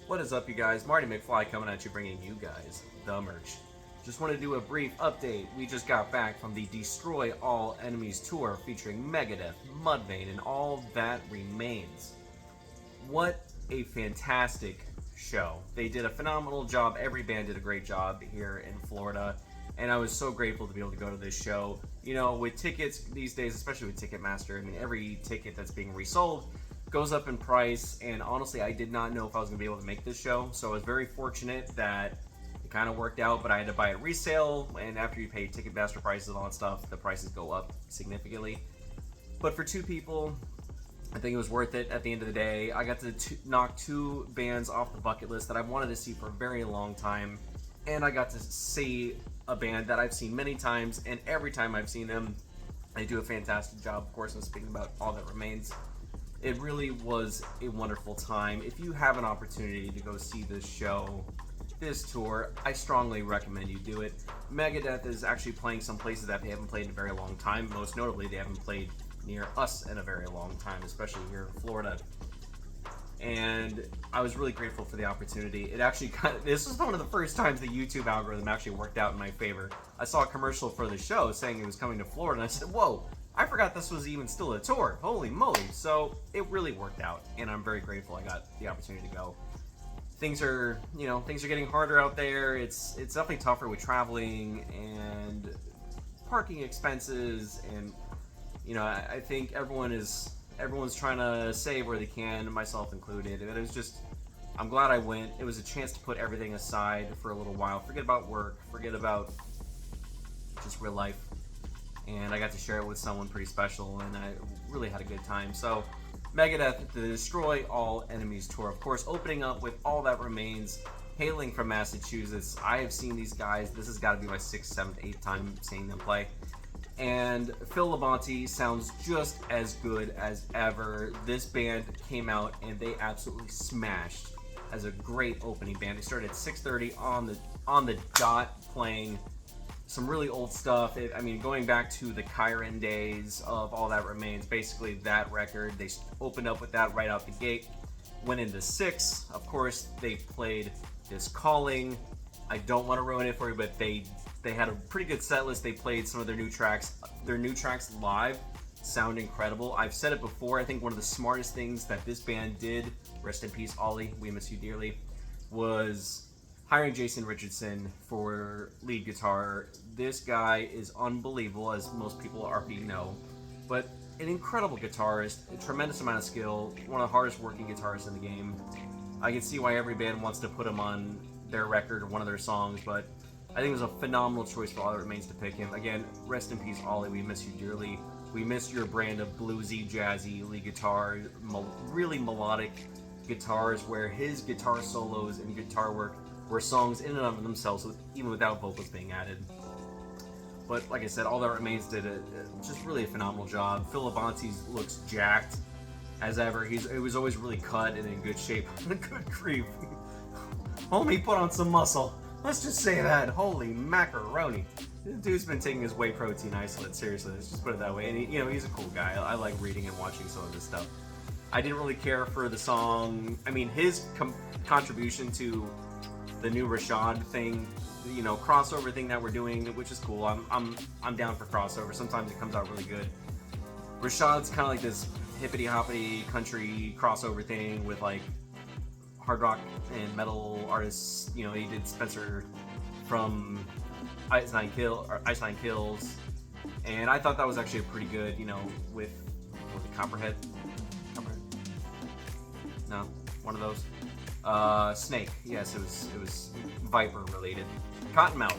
What is up, you guys? Marty McFly coming at you, bringing you guys the merch. Just want to do a brief update. We just got back from the Destroy All Enemies tour featuring Megadeth, Mudvayne, and All That Remains. What a fantastic show. They did a phenomenal job. Every band did a great job here in Florida, and I was so grateful to be able to go to this show. You know, with tickets these days, especially with Ticketmaster, I mean, every ticket that's being resold goes up in price, and honestly, I did not know if I was going to be able to make this show, so I was very fortunate that it kind of worked out, but I had to buy it resale, and after you pay Ticketmaster prices and all that stuff, the prices go up significantly. But for two people, I think it was worth it at the end of the day. I got to knock two bands off the bucket list that I wanted to see for a very long time, and I got to see a band that I've seen many times, and every time I've seen them, they do a fantastic job. Of course, I'm speaking about All That Remains. It really was a wonderful time. If you have an opportunity to go see this show, this tour, I strongly recommend you do it. Megadeth is actually playing some places that they haven't played in a very long time. Most notably, they haven't played near us in a very long time, especially here in Florida. And I was really grateful for the opportunity. It actually this was one of the first times the YouTube algorithm actually worked out in my favor. I saw a commercial for the show saying it was coming to Florida, and I said, whoa, I forgot this was even still a tour. Holy moly. So it really worked out, and I'm very grateful I got the opportunity to go. Things are getting harder out there. It's definitely tougher with traveling and parking expenses, and I think everyone's trying to save where they can, myself included. And I'm glad I went. It was a chance to put everything aside for a little while. Forget about work, forget about just real life. And I got to share it with someone pretty special, and I really had a good time. So, Megadeth, the Destroy All Enemies tour, of course, opening up with All That Remains, hailing from Massachusetts. I have seen these guys. This has got to be my 6th, 7th, 8th time seeing them play. And Phil Labonte sounds just as good as ever. This band came out and they absolutely smashed as a great opening band. They started at 6:30 on the dot, playing some really old stuff. Going back to the Chiron days of All That Remains, basically that record. They opened up with that right out the gate. Went into 6. Of course, they played This Calling. I don't want to ruin it for you, but they had a pretty good set list. They played some of their new tracks. Their new tracks live sound incredible. I've said it before, I think one of the smartest things that this band did, rest in peace Ollie, we miss you dearly, was hiring Jason Richardson for lead guitar. This guy is unbelievable, as most people already know, but an incredible guitarist, a tremendous amount of skill, one of the hardest working guitarists in the game. I can see why every band wants to put him on their record or one of their songs, but I think it was a phenomenal choice for All That Remains to pick him. Again, rest in peace, Ollie. We miss you dearly. We miss your brand of bluesy, jazzy lead guitar, really melodic guitars, where his guitar solos and guitar work were songs in and of themselves, even without vocals being added. But like I said, All That Remains did just really a phenomenal job. Phil Labonte looks jacked as ever. He was always really cut and in good shape. Good grief. Homie put on some muscle. Let's just say that. Holy macaroni. This dude's been taking his whey protein isolate, seriously. Let's just put it that way. And he's a cool guy. I like reading and watching some of his stuff. I didn't really care for the song. His contribution to the new Rashad thing, crossover thing that we're doing, which is cool. I'm down for crossover. Sometimes it comes out really good. Rashad's kind of like this hippity hoppity country crossover thing with like hard rock and metal artists. He did Spencer from Ice Nine Kills, and I thought that was actually pretty good. With the Copperhead. No, one of those. Snake. Yes, it was Viper related. Cottonmouth.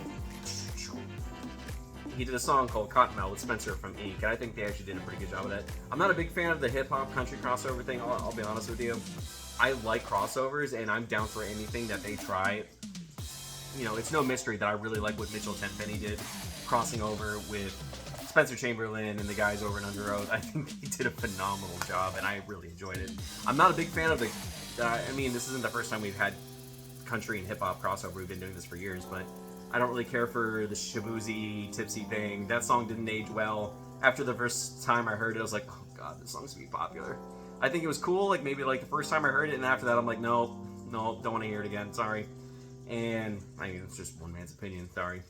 He did a song called Cottonmouth with Spencer from Ink, and I think they actually did a pretty good job of that. I'm not a big fan of the hip hop country crossover thing. I'll be honest with you. I like crossovers, and I'm down for anything that they try. It's no mystery that I really like what Mitchell Tenpenny did, crossing over with Spencer Chamberlain and the guys over in Under Oath. I think he did a phenomenal job, and I really enjoyed it. I'm not a big fan of the... this isn't the first time we've had country and hip-hop crossover. We've been doing this for years, but I don't really care for the Shabuzi, Tipsy thing. That song didn't age well. After the first time I heard it, I was like, oh god, this song's gonna be popular. I think it was cool, maybe the first time I heard it, and after that I'm like, no, no, don't want to hear it again. Sorry. And I mean, it's just one man's opinion. Sorry.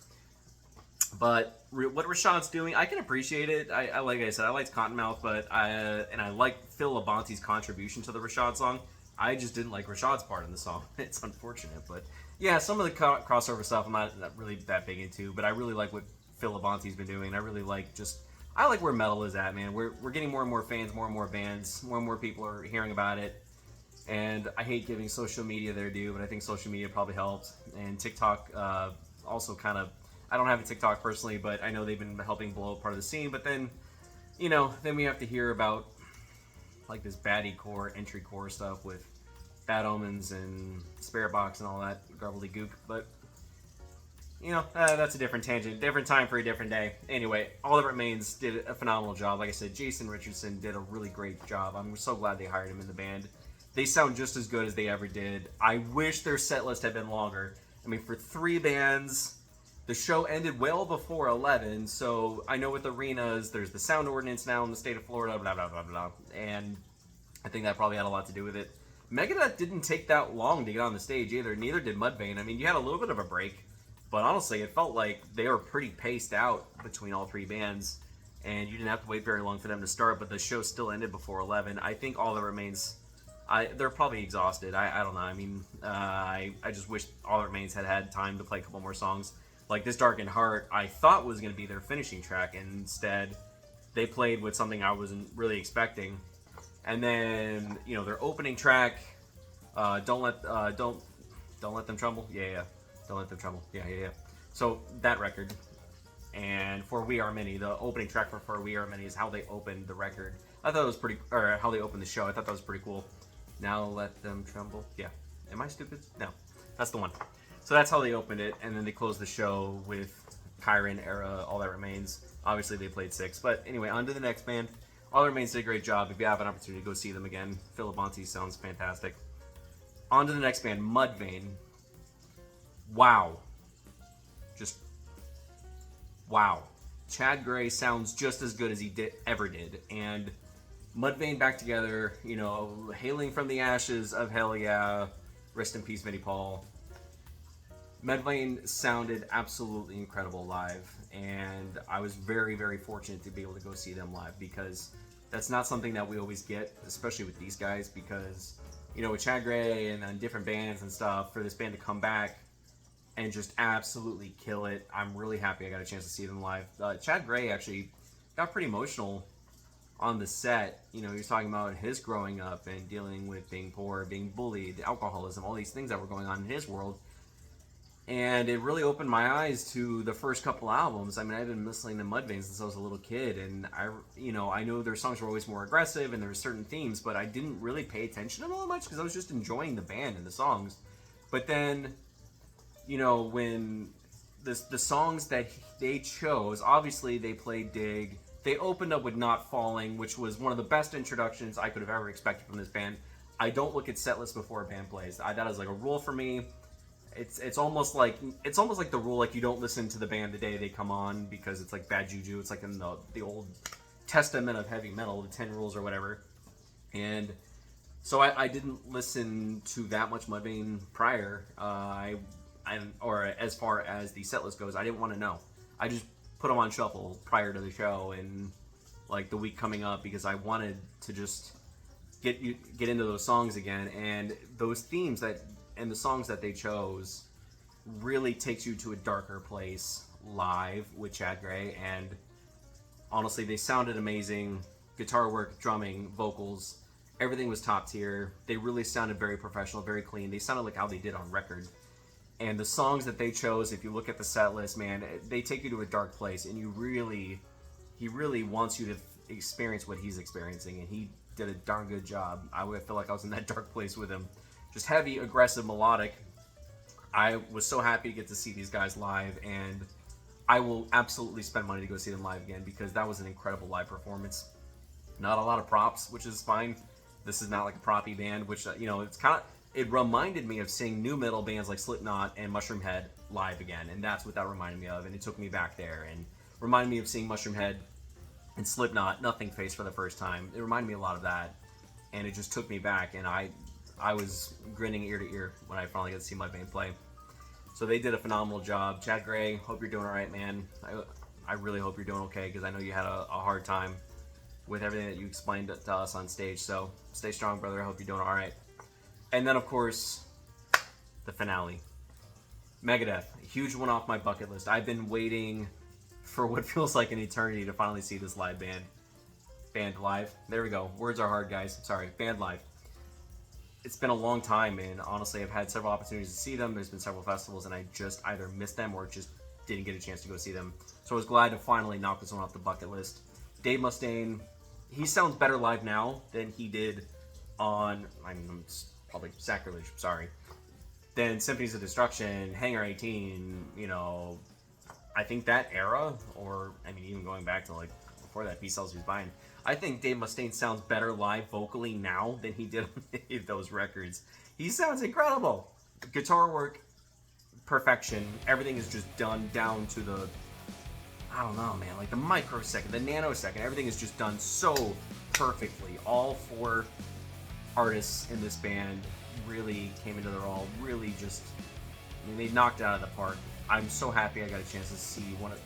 But what Rashad's doing, I can appreciate it. I like I said, I liked Cottonmouth, but I like Phil Labonte's contribution to the Rashad song. I just didn't like Rashad's part in the song. It's unfortunate, but yeah, some of the crossover stuff I'm not really that big into. But I really like what Phil Labonte's been doing. I really like I like where metal is at, man. We're getting more and more fans, more and more bands, more and more people are hearing about it. And I hate giving social media their due, but I think social media probably helped. And TikTok also kind of, I don't have a TikTok personally, but I know they've been helping blow up part of the scene. But then, then we have to hear about like this baddie core, entry core stuff with Bad Omens and Spirit Box and all that gobbledygook. But, that's a different tangent, different time for a different day. Anyway, All That Remains did a phenomenal job. Like I said, Jason Richardson did a really great job. I'm so glad they hired him in the band. They sound just as good as they ever did. I wish their set list had been longer. I mean, for 3 bands, the show ended well before 11, so I know with arenas, there's the sound ordinance now in the state of Florida, blah, blah, blah, blah. And I think that probably had a lot to do with it. Megadeth didn't take that long to get on the stage either. Neither did Mudvayne. I mean, you had a little bit of a break, but honestly, it felt like they were pretty paced out between all 3 bands, and you didn't have to wait very long for them to start, but the show still ended before 11. I think All That Remains... they're probably exhausted. I don't know. I mean, I just wish All That Remains had time to play a couple more songs. Like this Darkened Heart, I thought was going to be their finishing track, and instead they played with something I wasn't really expecting. And then their opening track, Don't Let Them Tremble. Yeah. Don't Let Them Tremble. Yeah. So that record, and For We Are Many, the opening track for We Are Many is how they opened the record. I thought it was pretty, or how they opened the show. I thought that was pretty cool. Now Let Them Tremble. Yeah. Am I stupid? No. That's the one. So that's how they opened it, and then they closed the show with Kyron era, All That Remains. Obviously, they played 6. But anyway, on to the next band. All That Remains did a great job. If you have an opportunity, go see them again. Phil Labonte sounds fantastic. On to the next band, Mudvayne. Wow. Just wow. Chad Gray sounds just as good as he ever did. And Mudvayne back together, hailing from the ashes of Hell Yeah. Rest in peace, Vinnie Paul. Mudvayne sounded absolutely incredible live, and I was very, very fortunate to be able to go see them live, because that's not something that we always get, especially with these guys, because, with Chad Gray and then different bands and stuff, for this band to come back and just absolutely kill it, I'm really happy I got a chance to see them live. Chad Gray actually got pretty emotional on the set. He was talking about his growing up and dealing with being poor, being bullied, alcoholism, all these things that were going on in his world. And it really opened my eyes to the first couple albums. I mean, I've been listening to Mudvayne since I was a little kid, and I know their songs were always more aggressive and there were certain themes, but I didn't really pay attention to them all much because I was just enjoying the band and the songs. But then, when the songs that they chose, obviously they played Dig. They opened up with Not Falling, which was one of the best introductions I could have ever expected from this band. I don't look at set lists before a band plays. That is like a rule for me. It's almost like the rule, like you don't listen to the band the day they come on because it's like bad juju. It's like in the Old Testament of heavy metal, the 10 rules or whatever. And so I didn't listen to that much Mudvayne prior. Or as far as the set list goes, I didn't want to know. I just put them on shuffle prior to the show and like the week coming up, because I wanted to just get into those songs again, and those themes and the songs that they chose really takes you to a darker place live with Chad Gray. And honestly, they sounded amazing. Guitar work, drumming, vocals, everything was top tier. They really sounded very professional, very clean. They sounded like how they did on record. And the songs that they chose, if you look at the set list, man, they take you to a dark place, and he really wants you to experience what he's experiencing, and he did a darn good job. I feel like I was in that dark place with him. Just heavy, aggressive, melodic. I was so happy to get to see these guys live, and I will absolutely spend money to go see them live again, because that was an incredible live performance. Not a lot of props, which is fine. This is not like a proppy band, which, it reminded me of seeing new metal bands like Slipknot and Mushroom Head live again, and that's what that reminded me of, and it took me back there, and reminded me of seeing Mushroom Head and Slipknot, Nothing Face for the first time. It reminded me a lot of that, and it just took me back, and I was grinning ear to ear when I finally got to see Mudvayne play. So they did a phenomenal job. Chad Gray, hope you're doing all right, man. I really hope you're doing okay, because I know you had a hard time with everything that you explained to us on stage. So stay strong, brother. I hope you're doing all right. And then, of course, the finale. Megadeth, a huge one off my bucket list. I've been waiting for what feels like an eternity to finally see this live band. Band live. There we go. Words are hard, guys. Sorry. Band live. It's been a long time, and honestly, I've had several opportunities to see them. There's been several festivals, and I just either missed them or just didn't get a chance to go see them. So I was glad to finally knock this one off the bucket list. Dave Mustaine, he sounds better live now than he did on, it's probably sacrilege, sorry, than Symphonies of Destruction, Hangar 18, you know, I think that era, or, I mean, even going back to, like, before that, Peace Sells Who's Buying, I think Dave Mustaine sounds better live vocally now than he did on any of those records. He sounds incredible. Guitar work, perfection. Everything is just done down to the, I don't know, man, like the microsecond, the nanosecond. Everything is just done so perfectly. All four artists in this band really came into their all. Really just, I mean, they knocked it out of the park. I'm so happy I got a chance to see one of,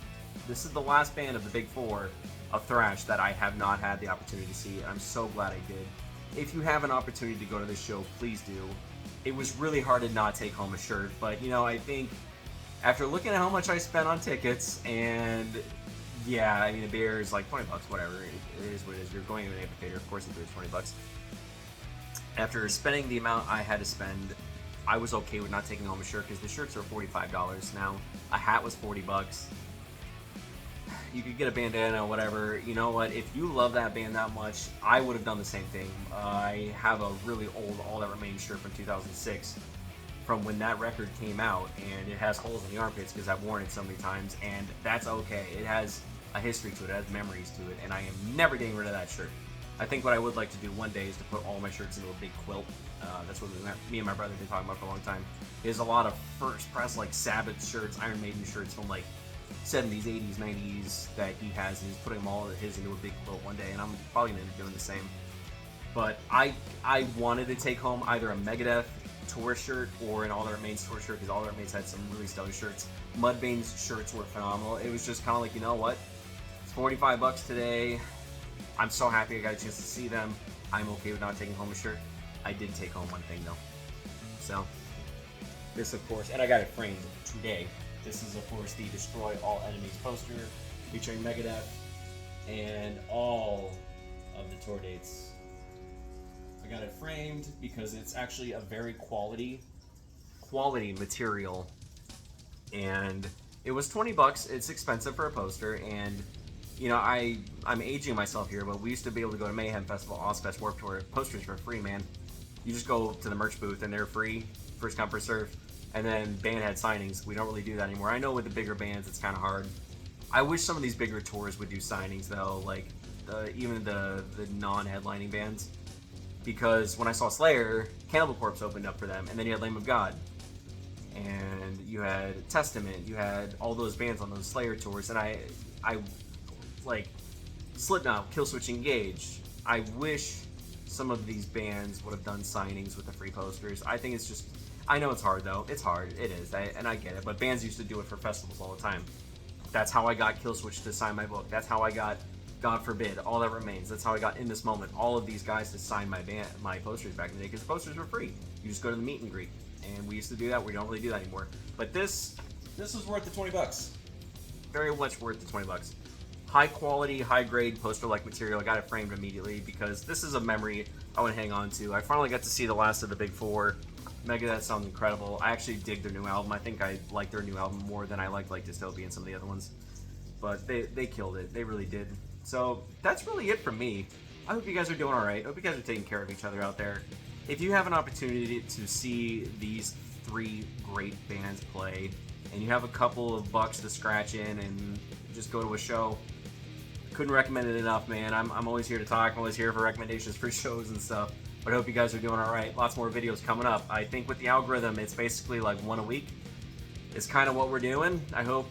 this is the last band of the big four of thrash that I have not had the opportunity to see. I'm so glad I did. If you have an opportunity to go to this show, please do. It was really hard to not take home a shirt, but you know, I think after looking at how much I spent on tickets, and yeah, I mean, a beer is like 20 bucks, whatever. It is what it is. You're going to an amphitheater, of course, the beer is 20 bucks. After spending the amount I had to spend, I was okay with not taking home a shirt, because the shirts are $45 now. A hat was 40 bucks. You could get a bandana, whatever. You know what? If you love that band that much, I would have done the same thing. I have a really old All That Remains shirt from 2006, from when that record came out, and it has holes in the armpits because I've worn it so many times, and that's okay. It has a history to it, it has memories to it, and I am never getting rid of that shirt. I think what I would like to do one day is to put all my shirts into a big quilt. That's what me and my brother have been talking about for a long time. There's a lot of first press, like Sabbath shirts, Iron Maiden shirts from like 70s, 80s, 90s that he has, and he's putting them all of his into a big quilt one day, and I'm probably going to end up doing the same. But I wanted to take home either a Megadeth tour shirt or an All That Remains tour shirt, because All That Remains had some really stellar shirts. Mudvayne's shirts were phenomenal. It was just kind of like, you know what? It's 45 bucks today. I'm so happy I got a chance to see them. I'm okay with not taking home a shirt. I did take home one thing though. So, this of course, and I got it framed today. This is of course the Destroy All Enemies poster featuring Megadeth and all of the tour dates. I got it framed because it's actually a very quality material, and it was 20 bucks. It's expensive for a poster, and you know, I'm aging myself here, but we used to be able to go to Mayhem Festival, Ozfest, Warped Tour. Posters were free, man. You just go to the merch booth and they're free, first come, first serve. And then band had signings. We don't really do that anymore. I know with the bigger bands it's kind of hard. I wish some of these bigger tours would do signings though, like even the non-headlining bands. Because when I saw Slayer, Cannibal Corpse opened up for them, and then you had Lamb of God, and you had Testament, you had all those bands on those Slayer tours, and I like Slipknot, Killswitch Engage. I wish some of these bands would have done signings with the free posters. I think it's just, I know it's hard though. It's hard. It is, and I get it. But bands used to do it for festivals all the time. That's how I got Killswitch to sign my book. That's how I got, God forbid, All That Remains. That's how I got In This Moment. All of these guys to sign my posters back in the day, because the posters were free. You just go to the meet and greet, and we used to do that. We don't really do that anymore. But this was worth the 20 bucks. Very much worth the 20 bucks. High quality, high grade poster-like material. I got it framed immediately because this is a memory I want to hang on to. I finally got to see the last of the big four. Megadeth sounds incredible. I actually dig their new album. I think I like their new album more than I liked Dystopia and some of the other ones. But they killed it. They really did. So that's really it from me. I hope you guys are doing alright. I hope you guys are taking care of each other out there. If you have an opportunity to see these three great bands play, and you have a couple of bucks to scratch in and just go to a show, couldn't recommend it enough, man. I'm always here to talk. I'm always here for recommendations for shows and stuff. But I hope you guys are doing alright. Lots more videos coming up. I think with the algorithm, it's basically like one a week. It's kind of what we're doing. I hope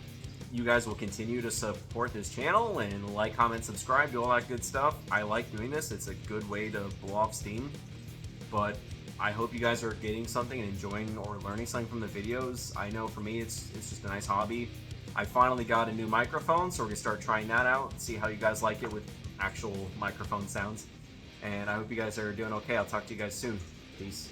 you guys will continue to support this channel and like, comment, subscribe, do all that good stuff. I like doing this. It's a good way to blow off steam. But I hope you guys are getting something and enjoying or learning something from the videos. I know for me, it's just a nice hobby. I finally got a new microphone, so we're gonna start trying that out and see how you guys like it with actual microphone sounds. And I hope you guys are doing okay. I'll talk to you guys soon. Peace.